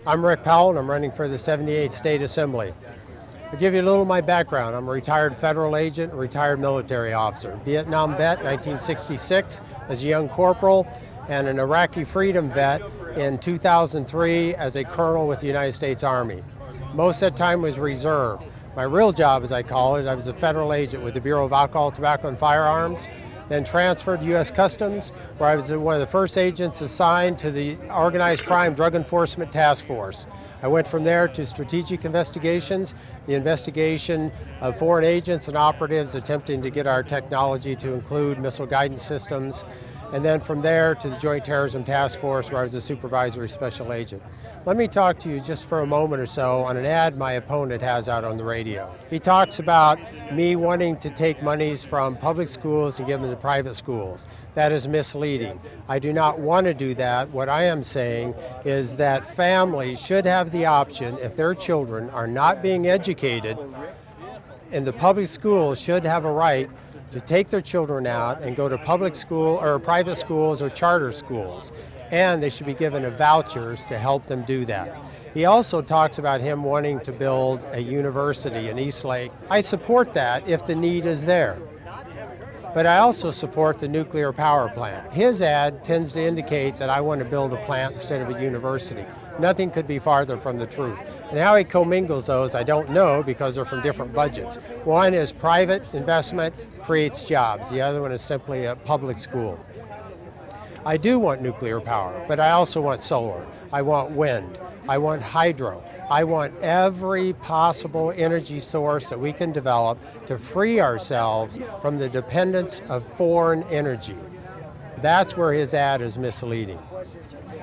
I'm Rick Powell, and I'm running for the 78th State Assembly. I'll give you a little of my background. I'm a retired federal agent, a retired military officer. Vietnam vet, 1966 as a young corporal, and an Iraqi freedom vet in 2003 as a colonel with the United States Army. Most of that time was reserve. My real job, as I call it, I was a federal agent with the Bureau of Alcohol, Tobacco, and Firearms, then transferred to U.S. Customs, where I was one of the first agents assigned to the Organized Crime Drug Enforcement Task Force. I went from there to Strategic Investigations, the investigation of foreign agents and operatives attempting to get our technology to include missile guidance systems, and then from there to the Joint Terrorism Task Force, where I was a supervisory special agent. Let me talk to you just for a moment or so on an ad my opponent has out on the radio. He talks about me wanting to take monies from public schools and give them to private schools. That is misleading. I do not want to do that. What I am saying is that families should have the option, if their children are not being educated, and the public schools should have a right to take their children out and go to public school or private schools or charter schools. And they should be given vouchers to help them do that. He also talks about him wanting to build a university in Eastlake. I support that if the need is there. But I also support the nuclear power plant. His ad tends to indicate that I want to build a plant instead of a university. Nothing could be farther from the truth. And how he commingles those, I don't know, because they're from different budgets. One is private investment creates jobs. The other one is simply a public school. I do want nuclear power, but I also want solar. I want wind. I want hydro. I want every possible energy source that we can develop to free ourselves from the dependence of foreign energy. That's where his ad is misleading.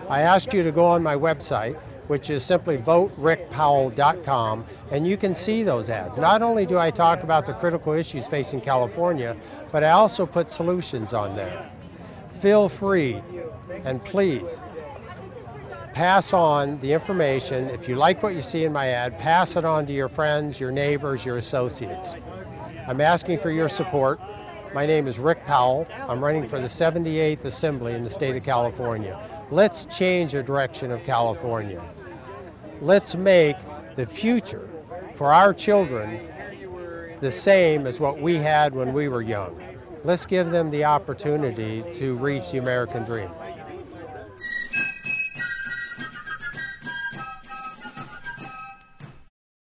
I ask you to go on my website, which is simply voterickpowell.com, and you can see those ads. Not only do I talk about the critical issues facing California, but I also put solutions on there. Feel free, and please, pass on the information. If you like what you see in my ad, pass it on to your friends, your neighbors, your associates. I'm asking for your support. My name is Rick Powell. I'm running for the 78th Assembly in the state of California. Let's change the direction of California. Let's make the future for our children the same as what we had when we were young. Let's give them the opportunity to reach the American dream.